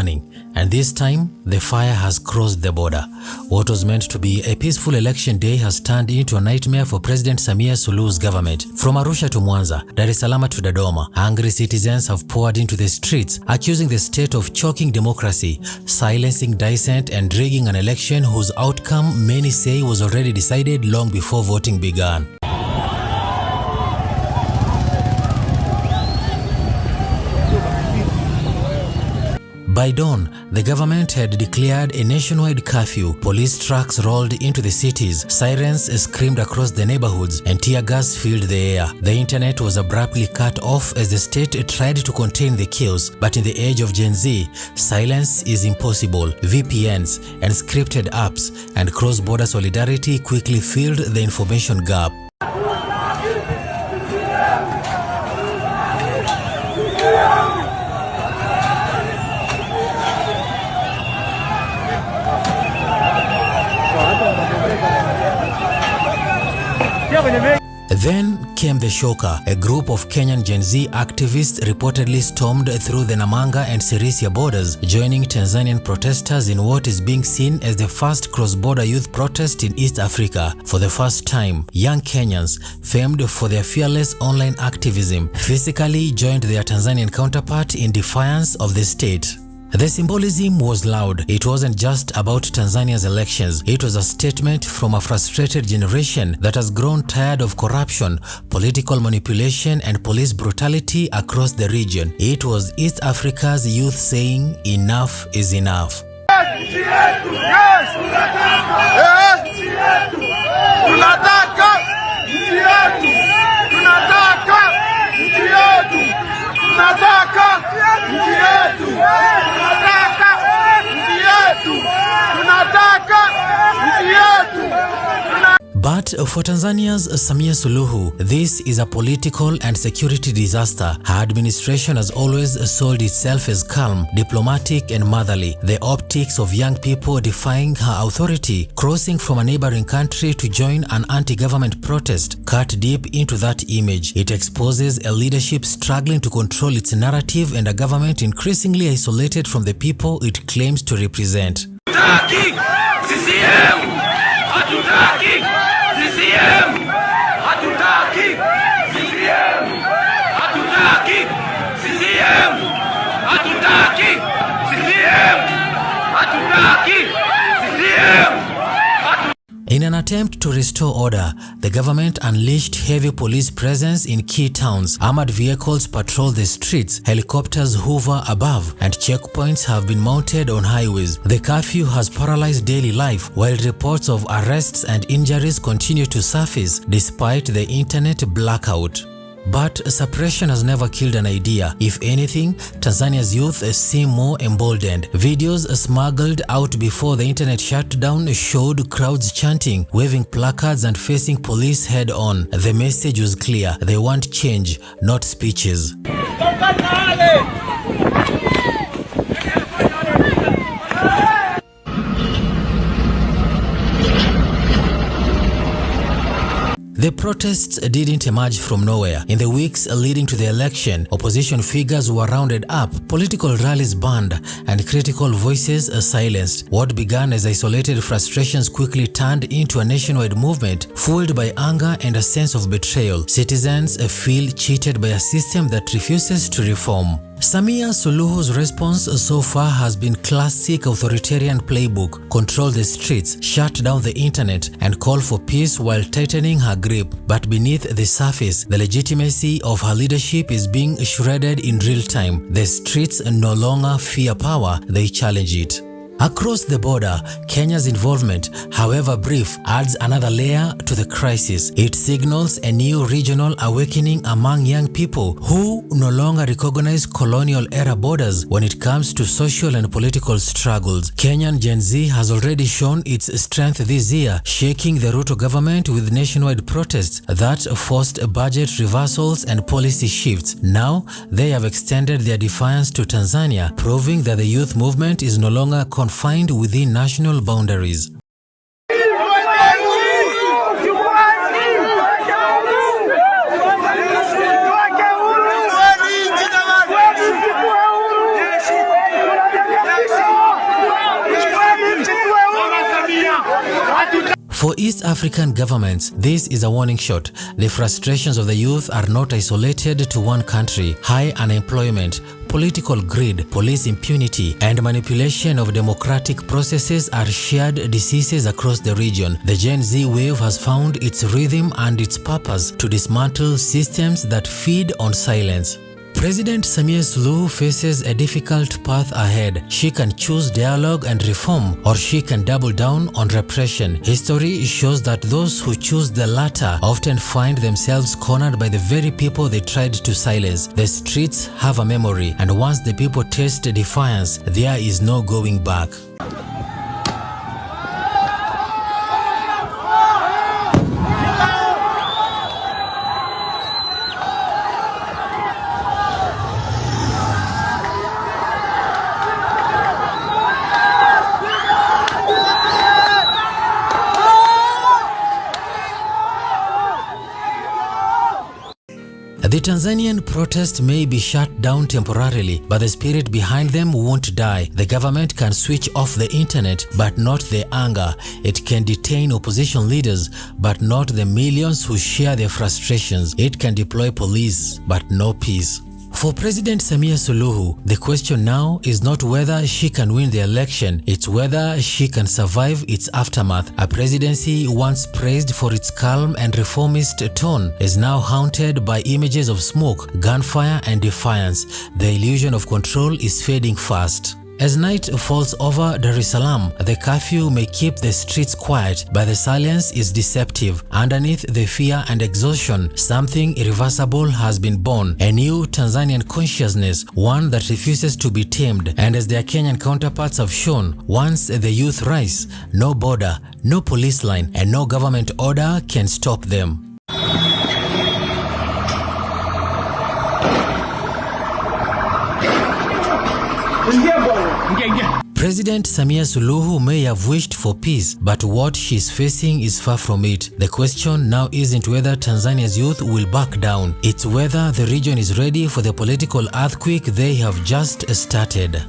burning, and this time the fire has crossed the border. What was meant to be a peaceful election day has turned into a nightmare for President Samia Suluhu's government. From Arusha to Mwanza, Dar es Salaam to Dodoma, angry citizens have poured into the streets, accusing the state of choking democracy, silencing dissent, and rigging an election whose outcome many say was already decided long before voting began. By dawn, the government had declared a nationwide curfew. Police trucks rolled into the cities, sirens screamed across the neighborhoods, and tear gas filled the air. The internet was abruptly cut off as the state tried to contain the chaos. But in the age of Gen Z, silence is impossible. VPNs and scripted apps and cross-border solidarity quickly filled the information gap. Then came the shocker. A group of Kenyan Gen Z activists reportedly stormed through the Namanga and Sirisia borders, joining Tanzanian protesters in what is being seen as the first cross-border youth protest in East Africa. For the first time, young Kenyans, famed for their fearless online activism, physically joined their Tanzanian counterpart in defiance of the state. The symbolism was loud. It wasn't just about Tanzania's elections. It was a statement from a frustrated generation that has grown tired of corruption, political manipulation, and police brutality across the region. It was East Africa's youth saying, enough is enough. But for Tanzania's Samia Suluhu, this is a political and security disaster. Her administration has always sold itself as calm, diplomatic, and motherly. The optics of young people defying her authority, crossing from a neighboring country to join an anti-government protest, cut deep into that image. It exposes a leadership struggling to control its narrative and a government increasingly isolated from the people it claims to represent. In an attempt to restore order, the government unleashed heavy police presence in key towns. Armored vehicles patrol the streets, helicopters hover above, and checkpoints have been mounted on highways. The curfew has paralyzed daily life, while reports of arrests and injuries continue to surface despite the internet blackout. But suppression has never killed an idea. If anything, Tanzania's youth seem more emboldened. Videos smuggled out before the internet shutdown showed crowds chanting, waving placards, and facing police head-on. The message was clear. They want change, not speeches. The protests didn't emerge from nowhere. In the weeks leading to the election, opposition figures were rounded up, political rallies banned, and critical voices silenced. What began as isolated frustrations quickly turned into a nationwide movement, fueled by anger and a sense of betrayal. Citizens feel cheated by a system that refuses to reform. Samia Suluhu's response so far has been classic authoritarian playbook: control the streets, shut down the internet, and call for peace while tightening her grip. But beneath the surface, the legitimacy of her leadership is being shredded in real time. The streets no longer fear power, they challenge it. Across the border, Kenya's involvement, however brief, adds another layer to the crisis. It signals a new regional awakening among young people who no longer recognize colonial-era borders when it comes to social and political struggles. Kenyan Gen Z has already shown its strength this year, shaking the Ruto government with nationwide protests that forced budget reversals and policy shifts. Now, they have extended their defiance to Tanzania, proving that the youth movement is no longer confined within national boundaries. For East African governments, this is a warning shot. The frustrations of the youth are not isolated to one country. High unemployment, political greed, police impunity, and manipulation of democratic processes are shared diseases across the region. The Gen Z wave has found its rhythm and its purpose to dismantle systems that feed on silence. President Samia Suluhu faces a difficult path ahead. She can choose dialogue and reform, or she can double down on repression. History shows that those who choose the latter often find themselves cornered by the very people they tried to silence. The streets have a memory, and once the people taste defiance, there is no going back. The Tanzanian protest may be shut down temporarily, but the spirit behind them won't die. The government can switch off the internet, but not the anger. It can detain opposition leaders, but not the millions who share their frustrations. It can deploy police, but no peace. For President Samia Suluhu, the question now is not whether she can win the election, it's whether she can survive its aftermath. A presidency once praised for its calm and reformist tone is now haunted by images of smoke, gunfire, and defiance. The illusion of control is fading fast. As night falls over Dar es Salaam, the curfew may keep the streets quiet, but the silence is deceptive. Underneath the fear and exhaustion, something irreversible has been born. A new Tanzanian consciousness, one that refuses to be tamed. And as their Kenyan counterparts have shown, once the youth rise, no border, no police line, and no government order can stop them. President Samia Suluhu may have wished for peace, but what she's facing is far from it. The question now isn't whether Tanzania's youth will back down, it's whether the region is ready for the political earthquake they have just started.